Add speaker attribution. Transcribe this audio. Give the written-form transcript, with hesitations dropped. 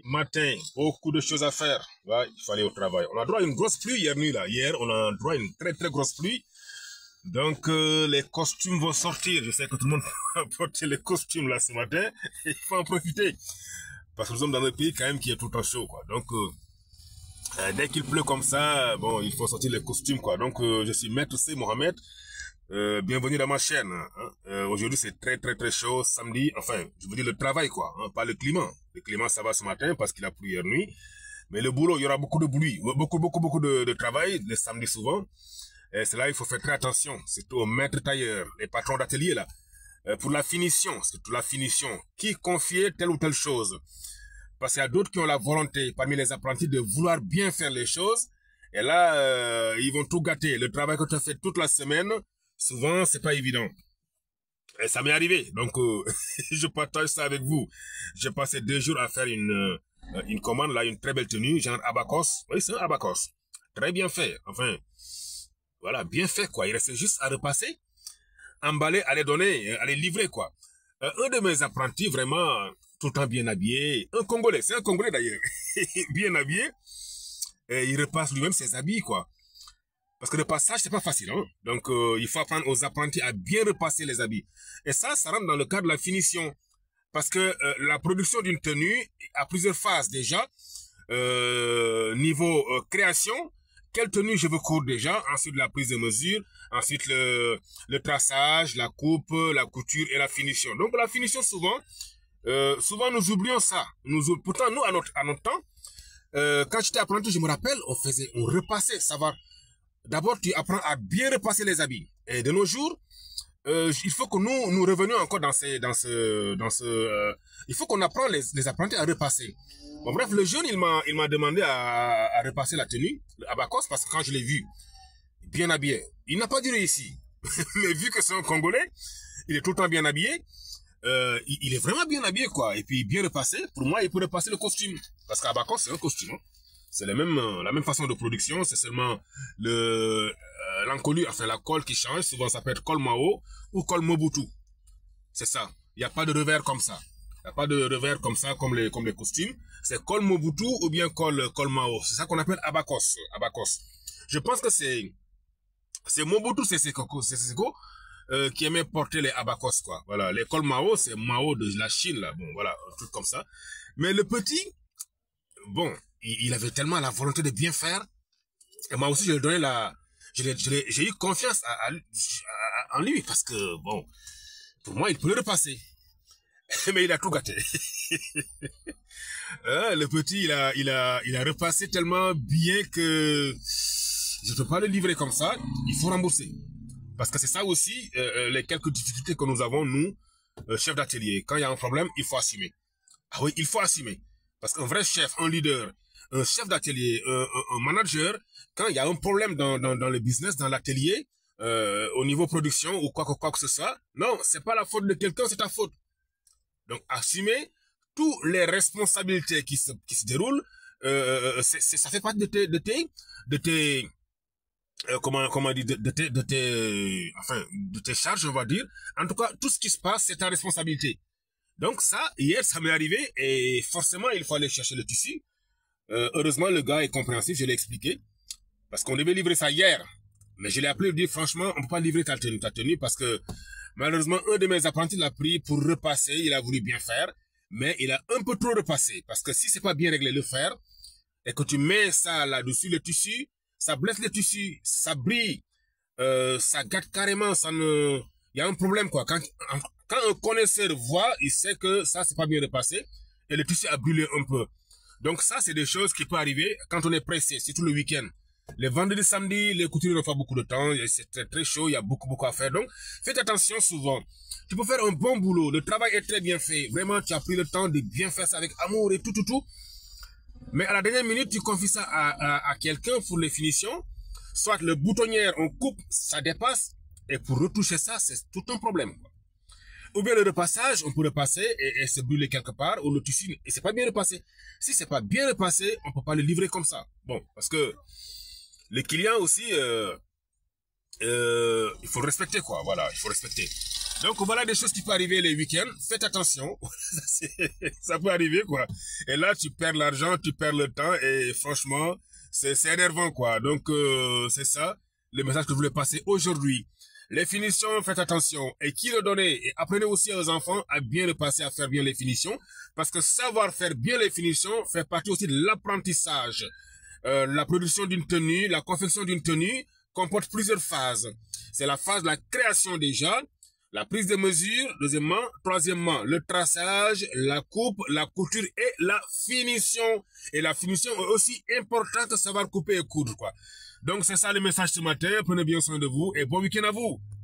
Speaker 1: Matin, beaucoup de choses à faire. Ouais, il faut aller au travail. On a droit à une grosse pluie hier nuit là. Hier, on a droit à une très très grosse pluie. Donc les costumes vont sortir. Je sais que tout le monde va porter les costumes là ce matin. Il faut en profiter. Parce que nous sommes dans un pays quand même qui est tout le temps chaud quoi. Donc dès qu'il pleut comme ça, bon, il faut sortir les costumes quoi. Donc je suis Maître C Mohamed. Bienvenue dans ma chaîne. Hein. Aujourd'hui c'est très très très chaud, samedi, enfin je veux dire le travail quoi, hein, pas le climat. Le climat ça va ce matin parce qu'il a plu hier nuit, mais le boulot il y aura beaucoup de bruit, beaucoup de travail le samedi souvent. Et c'est là il faut faire très attention, surtout aux maîtres tailleurs, les patrons d'atelier là, pour la finition, surtout la finition, qui confier telle ou telle chose. Parce qu'il y a d'autres qui ont la volonté parmi les apprentis de vouloir bien faire les choses, et là ils vont tout gâter. Le travail que tu as fait toute la semaine, souvent, c'est pas évident. Et ça m'est arrivé. Donc, je partage ça avec vous. J'ai passé 2 jours à faire une commande, là, une très belle tenue, genre abacos. Oui, c'est un abacos. Très bien fait. Enfin, voilà, bien fait, quoi. Il restait juste à repasser, emballer, à les donner, à les livrer, quoi. Un de mes apprentis, vraiment, tout le temps bien habillé. Un Congolais, c'est un Congolais d'ailleurs. Bien habillé. Et il repasse lui-même ses habits, quoi. Parce que le passage, c'est pas facile. Hein? Donc, il faut apprendre aux apprentis à bien repasser les habits. Et ça rentre dans le cadre de la finition. Parce que la production d'une tenue a plusieurs phases déjà. Niveau création, quelle tenue je veux coudre déjà. Ensuite, la prise de mesure. Ensuite, le traçage, la coupe, la couture et la finition. Donc, la finition, souvent nous oublions ça. Pourtant, nous, à notre temps, quand j'étais apprenti, je me rappelle, on repassait, savoir. D'abord, tu apprends à bien repasser les habits. Et de nos jours, il faut que nous revenions encore il faut qu'on apprenne les apprentis à repasser. Bon, bref, le jeune, il m'a demandé à repasser la tenue, le abacos, parce que quand je l'ai vu, bien habillé, il n'a pas duré ici. Mais vu que c'est un Congolais, il est tout le temps bien habillé, il est vraiment bien habillé, quoi. Et puis, bien repassé. Pour moi, il peut repasser le costume. Parce qu'abacos, c'est un costume, hein. C'est la même façon de production, c'est seulement l'encolure, enfin la colle qui change. Souvent ça peut être colle Mao ou colle Mobutu. C'est ça. Il n'y a pas de revers comme ça. Il n'y a pas de revers comme ça comme les costumes. C'est colle Mobutu ou bien colle Mao. C'est ça qu'on appelle abacos. Je pense que c'est Mobutu Seseko qui aimait porter les abacos quoi. Voilà, les colle Mao, c'est Mao de la Chine là. Bon voilà, un truc comme ça. Mais le petit, bon, il avait tellement la volonté de bien faire. Et moi aussi, je lui donnais j'ai eu confiance en lui parce que, bon, pour moi, il peut le repasser. Mais il a tout gâté. Le petit, il a repassé tellement bien que je ne peux pas le livrer comme ça. Il faut rembourser. Parce que c'est ça aussi, les quelques difficultés que nous avons, nous, chefs d'atelier. Quand il y a un problème, il faut assumer. Ah oui, il faut assumer. Parce qu'un vrai chef, un leader, un chef d'atelier, un manager, quand il y a un problème dans le business, dans l'atelier, au niveau production ou quoi que ce soit, non, c'est pas la faute de quelqu'un, c'est ta faute. Donc, assumer toutes les responsabilités qui se déroulent, ça fait partie de tes comment dire, de tes charges, on va dire. En tout cas, tout ce qui se passe, c'est ta responsabilité. Donc ça, hier, ça m'est arrivé et forcément, il faut aller chercher le tissu. Heureusement, le gars est compréhensif, je l'ai expliqué. Parce qu'on devait livrer ça hier. Mais je l'ai appelé et dit, franchement, on peut pas livrer ta tenue parce que malheureusement, un de mes apprentis l'a pris pour repasser. Il a voulu bien faire, mais il a un peu trop repassé. Parce que si c'est pas bien réglé le fer et que tu mets ça là-dessus, le tissu, ça blesse le tissu, ça brille, ça gâte carrément, il y a un problème quoi. Quand un connaisseur voit, il sait que ça, c'est pas bien repassé et le tissu a brûlé un peu. Donc ça, c'est des choses qui peuvent arriver quand on est pressé, surtout le week-end. Les vendredis, samedis, les couturiers n'ont pas beaucoup de temps, c'est très, très chaud, il y a beaucoup à faire. Donc, faites attention souvent. Tu peux faire un bon boulot, le travail est très bien fait. Vraiment, tu as pris le temps de bien faire ça avec amour et tout. Mais à la dernière minute, tu confies ça à quelqu'un pour les finitions. Soit le boutonnière, on coupe, ça dépasse. Et pour retoucher ça, c'est tout un problème. Ou bien le repassage, on peut repasser et se brûler quelque part, ou le tissu, et c'est pas bien repassé. Si c'est pas bien repassé, on peut pas le livrer comme ça. Bon, parce que les clients aussi, il faut respecter quoi, voilà, il faut respecter. Donc voilà des choses qui peuvent arriver les week-ends. Faites attention. Ça peut arriver, quoi. Et là, tu perds l'argent, tu perds le temps et franchement, c'est énervant, quoi. Donc, c'est ça le message que je voulais passer aujourd'hui. Les finitions, faites attention. Et qui le donnait? Et apprenez aussi aux enfants à bien le passer, à faire bien les finitions. Parce que savoir faire bien les finitions fait partie aussi de l'apprentissage. La production d'une tenue, la confection d'une tenue comporte plusieurs phases. C'est la phase de la création déjà, la prise de mesure, deuxièmement, troisièmement, le traçage, la coupe, la couture et la finition. Et la finition est aussi importante de savoir couper et coudre, quoi. Donc c'est ça le message ce matin. Prenez bien soin de vous et bon week-end à vous.